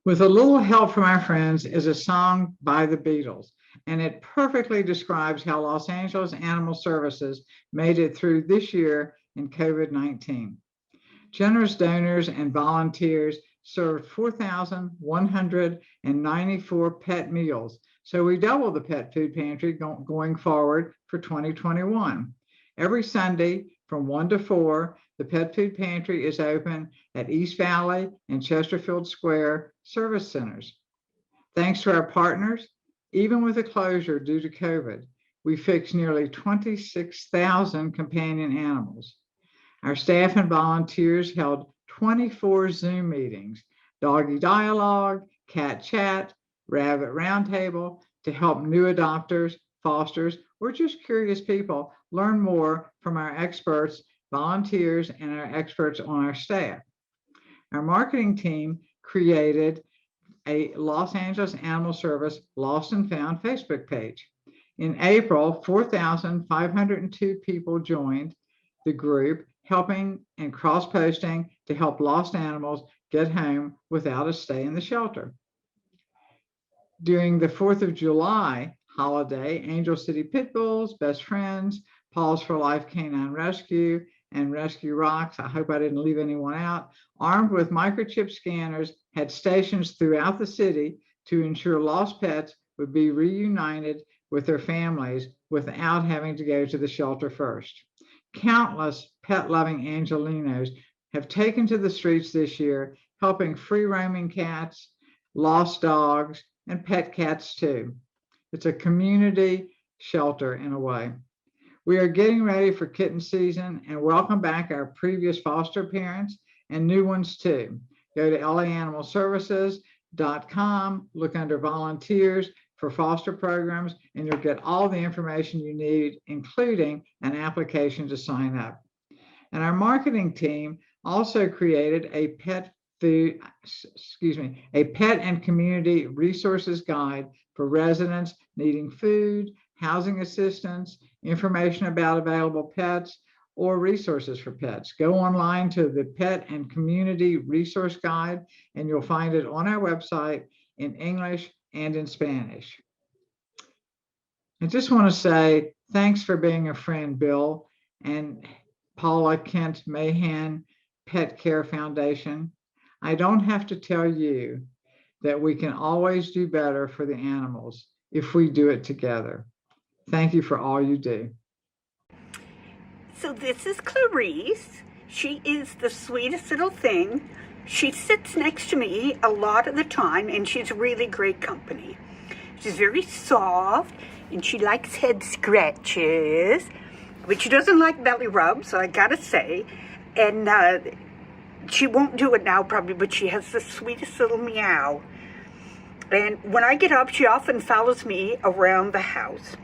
With a little help from our friends is a song by the Beatles, and it perfectly describes how Los Angeles Animal Services made it through this year in COVID-19. Generous donors and volunteers served 4,194 pet meals. So we doubled the pet food pantry going forward for 2021. Every Sunday from 1 to 4, the pet food pantry is open at East Valley and Chesterfield Square service centers. Thanks to our partners, even with a closure due to COVID, we fixed nearly 26,000 companion animals. Our staff and volunteers held 24 Zoom meetings, doggy dialogue, cat chat, rabbit roundtable to help new adopters, fosters, or just curious people learn more from our experts, volunteers, and our experts on our staff. Our marketing team created a Los Angeles Animal Service Lost and Found Facebook page. In April, 4,502 people joined the group, helping and cross-posting to help lost animals get home without a stay in the shelter. During the 4th of July holiday, Angel City Pit Bulls, Best Friends, Paws for Life Canine Rescue, and Rescue Rocks, I hope I didn't leave anyone out, armed with microchip scanners, had stations throughout the city to ensure lost pets would be reunited with their families without having to go to the shelter first. Countless pet-loving Angelinos have taken to the streets this year, helping free-roaming cats, lost dogs, and pet cats too. It's a community shelter in a way. We are getting ready for kitten season and welcome back our previous foster parents and new ones too. Go to laanimalservices.com, look under volunteers for foster programs, and you'll get all the information you need, including an application to sign up. And our marketing team also created a pet and community resources guide for residents needing food, housing assistance, information about available pets, or resources for pets. Go online to the Pet and Community Resource Guide, and you'll find it on our website in English and in Spanish. I just want to say thanks for being a friend, Bill and Paula Kent Mahan Pet Care Foundation. I don't have to tell you that we can always do better for the animals if we do it together. Thank you for all you do. So this is Clarice. She is the sweetest little thing. She sits next to me a lot of the time, and she's really great company. She's very soft, and she likes head scratches, but she doesn't like belly rubs, so I gotta say. And she won't do it now probably, but she has the sweetest little meow. And when I get up, she often follows me around the house.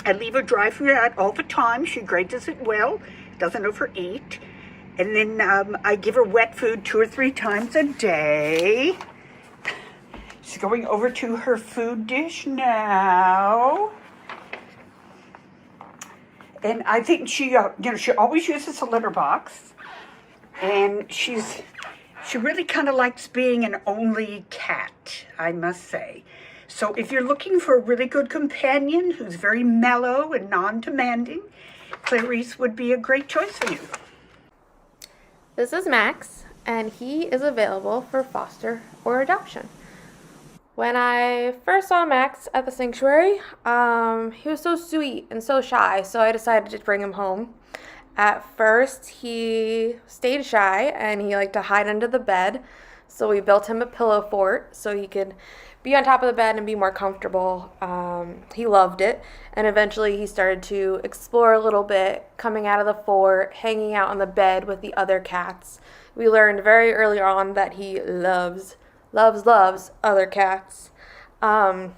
I leave her dry food out all the time. She grazes it well, doesn't overeat. And then I give her wet food 2 or 3 times a day. She's going over to her food dish now. And I think she always uses a litter box. And she really kind of likes being an only cat, I must say. So if you're looking for a really good companion who's very mellow and non-demanding, Clarice would be a great choice for you. This is Max, and he is available for foster or adoption. When I first saw Max at the sanctuary, he was so sweet and so shy, so I decided to bring him home. At first, he stayed shy, and he liked to hide under the bed, so we built him a pillow fort so he could be on top of the bed and be more comfortable. He loved it, and eventually he started to explore a little bit, coming out of the fort, hanging out on the bed with the other cats. We learned very early on that he loves other cats. So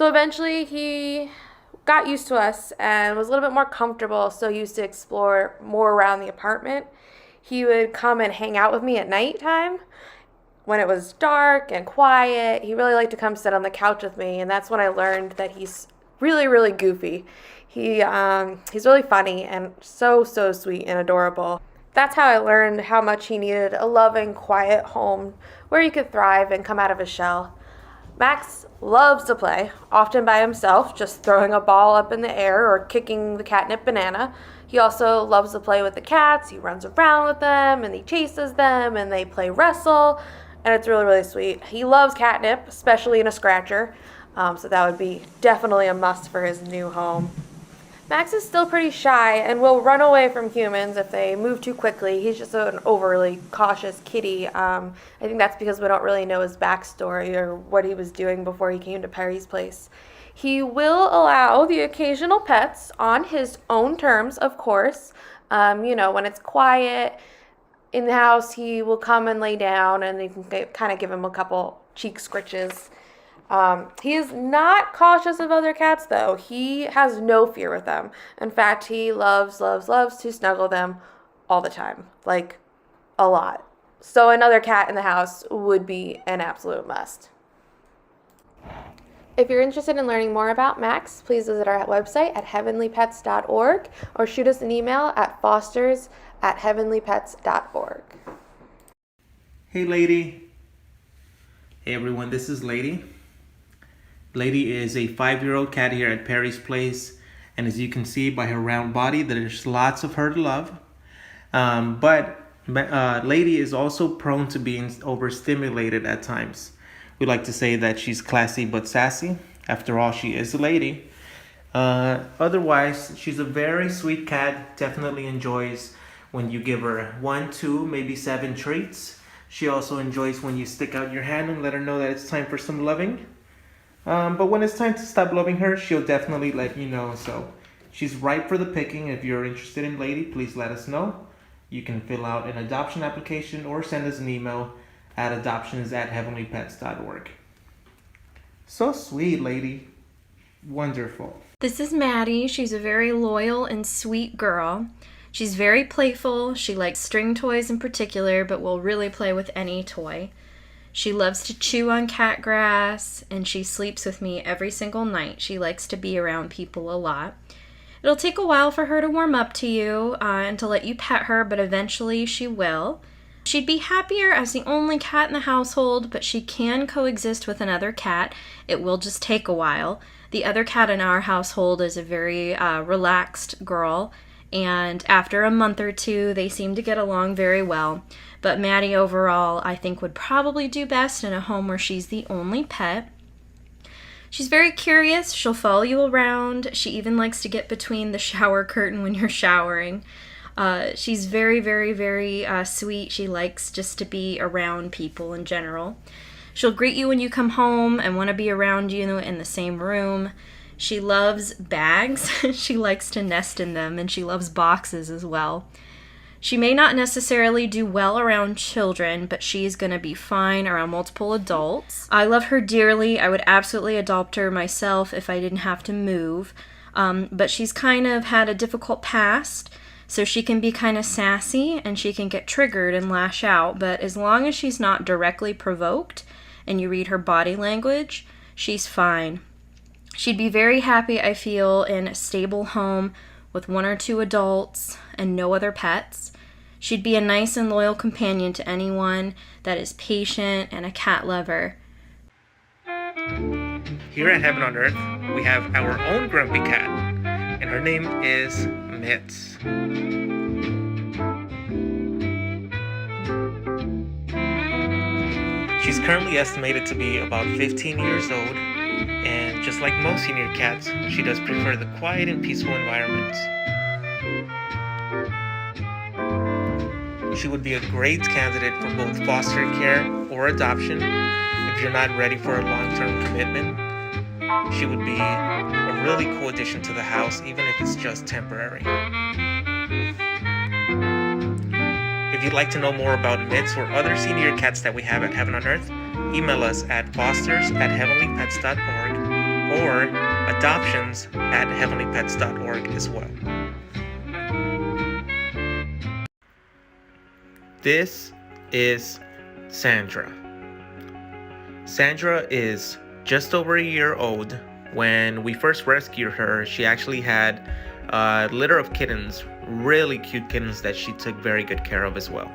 eventually he got used to us and was a little bit more comfortable, so he used to explore more around the apartment. He would come and hang out with me at nighttime. When it was dark and quiet, he really liked to come sit on the couch with me, and that's when I learned that he's really, really goofy. He's really funny and so sweet and adorable. That's how I learned how much he needed a loving, quiet home where he could thrive and come out of his shell. Max loves to play, often by himself, just throwing a ball up in the air or kicking the catnip banana. He also loves to play with the cats. He runs around with them and he chases them and they play wrestle, and it's really, really sweet. He loves catnip, especially in a scratcher, so that would be definitely a must for his new home. Max is still pretty shy and will run away from humans if they move too quickly. He's just an overly cautious kitty. I think that's because we don't really know his backstory or what he was doing before he came to Perry's place. He will allow the occasional pets on his own terms, of course. When it's quiet in the house, he will come and lay down and you can kind of give him a couple cheek scritches. He is not cautious of other cats, though. He has no fear with them. In fact, he loves to snuggle them all the time, like a lot. So another cat in the house would be an absolute must. If you're interested in learning more about Max, please visit our website at heavenlypets.org or shoot us an email at fosters@heavenlypets.org. Hey, Lady. Hey, everyone, this is Lady. Lady is a 5-year-old cat here at Perry's place, and as you can see by her round body, there's lots of her to love. But Lady is also prone to being overstimulated at times. We like to say that she's classy but sassy. After all, she is a lady. Otherwise, she's a very sweet cat. Definitely enjoys when you give her 1, 2, maybe 7 treats. She also enjoys when you stick out your hand and let her know that it's time for some loving. But when it's time to stop loving her, she'll definitely let you know. So she's ripe for the picking. If you're interested in Lady, please let us know. You can fill out an adoption application or send us an email at adoptions@heavenlypets.org. So sweet, Lady. Wonderful. This is Maddie. She's a very loyal and sweet girl. She's very playful. She likes string toys in particular, but will really play with any toy. She loves to chew on cat grass, and she sleeps with me every single night. She likes to be around people a lot. It'll take a while for her to warm up to you and to let you pet her, but eventually she will. She'd be happier as the only cat in the household, but she can coexist with another cat. It will just take a while. The other cat in our household is a very relaxed girl, and after a month or two, they seem to get along very well. But Maddie overall, I think, would probably do best in a home where she's the only pet. She's very curious. She'll follow you around. She even likes to get between the shower curtain when you're showering. She's very, very, very sweet. She likes just to be around people in general. She'll greet you when you come home and want to be around you in the same room. She loves bags. She likes to nest in them, and she loves boxes as well. She may not necessarily do well around children, but she's going to be fine around multiple adults. I love her dearly. I would absolutely adopt her myself if I didn't have to move. But she's kind of had a difficult past, so she can be kind of sassy and she can get triggered and lash out. But as long as she's not directly provoked and you read her body language, she's fine. She'd be very happy, I feel, in a stable home with 1 or 2 adults and no other pets. She'd be a nice and loyal companion to anyone that is patient and a cat lover. Here at Heaven on Earth, we have our own grumpy cat, and her name is Mitz. She's currently estimated to be about 15 years old, and just like most senior cats, she does prefer the quiet and peaceful environments. She would be a great candidate for both foster care or adoption if you're not ready for a long-term commitment. She would be a really cool addition to the house, even if it's just temporary. If you'd like to know more about Mitz or other senior cats that we have at Heaven on Earth, email us at fosters@heavenlypets.org or adoptions@heavenlypets.org as well. This is Sandra. Sandra is just over a year old. When we first rescued her, she actually had a litter of kittens really cute kittens that she took very good care of as well.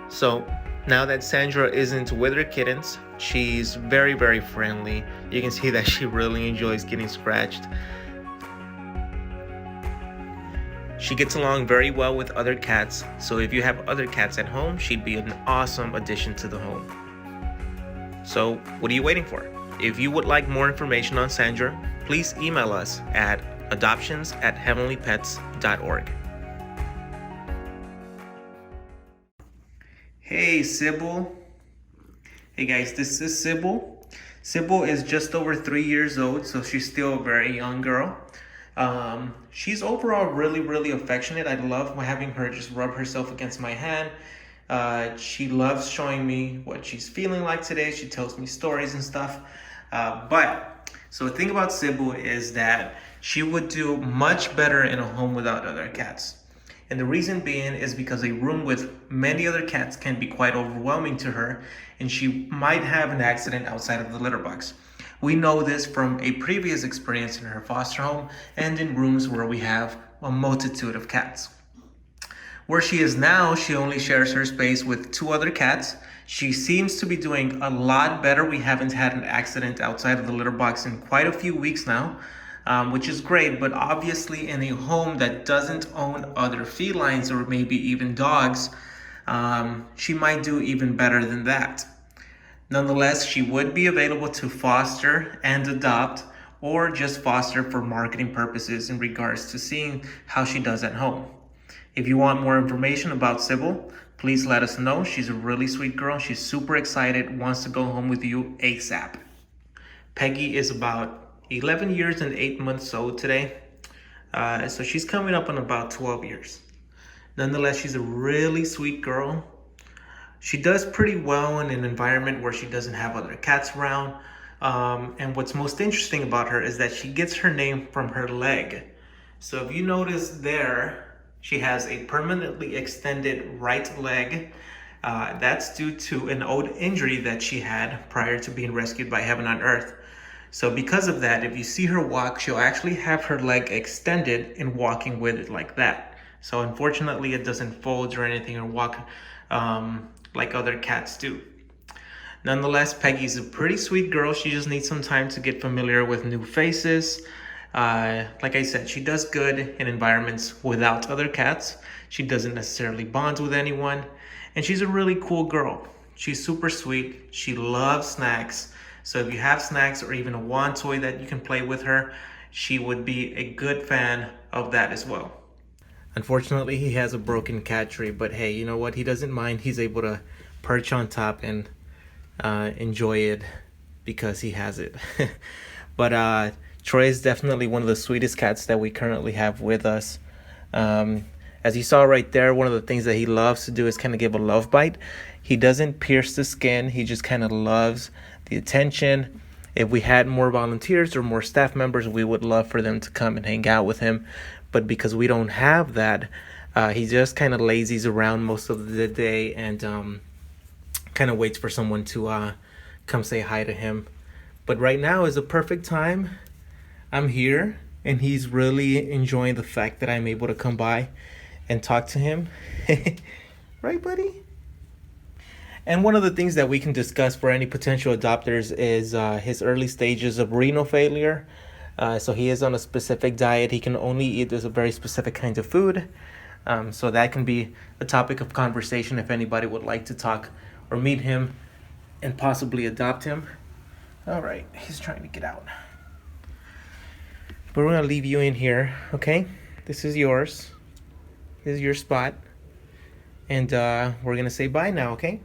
So now that Sandra isn't with her kittens, she's very, very friendly. You can see that she really enjoys getting scratched. She gets along very well with other cats, so if you have other cats at home, she'd be an awesome addition to the home. So what are you waiting for? If you would like more information on Sandra, please email us at adoptions@heavenlypets.org. Hey Sybil. Hey guys, this is Sybil. Sybil is just over 3 years old, so she's still a very young girl. She's overall really, really affectionate. I love having her just rub herself against my hand. She loves showing me what she's feeling like today. She tells me stories and stuff. So the thing about Sybil is that she would do much better in a home without other cats. And the reason being is because a room with many other cats can be quite overwhelming to her, and she might have an accident outside of the litter box. We know this from a previous experience in her foster home and in rooms where we have a multitude of cats. Where she is now, she only shares her space with 2 other cats. She seems to be doing a lot better. We haven't had an accident outside of the litter box in quite a few weeks now, which is great. But obviously in a home that doesn't own other felines or maybe even dogs, she might do even better than that. Nonetheless, she would be available to foster and adopt, or just foster for marketing purposes in regards to seeing how she does at home. If you want more information about Sybil, please let us know. She's a really sweet girl. She's super excited, wants to go home with you ASAP. Peggy is about 11 years and 8 months old today. So she's coming up on about 12 years. Nonetheless, she's a really sweet girl. She does pretty well in an environment where she doesn't have other cats around. And what's most interesting about her is that she gets her name from her leg. So if you notice there, she has a permanently extended right leg. That's due to an old injury that she had prior to being rescued by Heaven on Earth. So because of that, if you see her walk, she'll actually have her leg extended and walking with it like that. So unfortunately, it doesn't fold or anything or walk like other cats do. Nonetheless, Peggy's a pretty sweet girl. She just needs some time to get familiar with new faces. Like I said, she does good in environments without other cats. She doesn't necessarily bond with anyone. And she's a really cool girl. She's super sweet. She loves snacks. So if you have snacks or even a wand toy that you can play with her, she would be a good fan of that as well. Unfortunately, he has a broken cat tree, but hey, you know what? He doesn't mind. He's able to perch on top and enjoy it because he has it. But Troy is definitely one of the sweetest cats that we currently have with us. As you saw right there, one of the things that he loves to do is kind of give a love bite. He doesn't pierce the skin. He just kind of loves the attention. If we had more volunteers or more staff members, we would love for them to come and hang out with him. But because we don't have that, he just kind of lazies around most of the day and kind of waits for someone to come say hi to him. But right now is a perfect time. I'm here and he's really enjoying the fact that I'm able to come by and talk to him. Right, buddy? And one of the things that we can discuss for any potential adopters is his early stages of renal failure. So he is on a specific diet. He can only eat a very specific kind of food. So that can be a topic of conversation if anybody would like to talk or meet him and possibly adopt him. All right, he's trying to get out. But we're going to leave you in here, okay? This is yours. This is your spot. And we're going to say bye now, okay?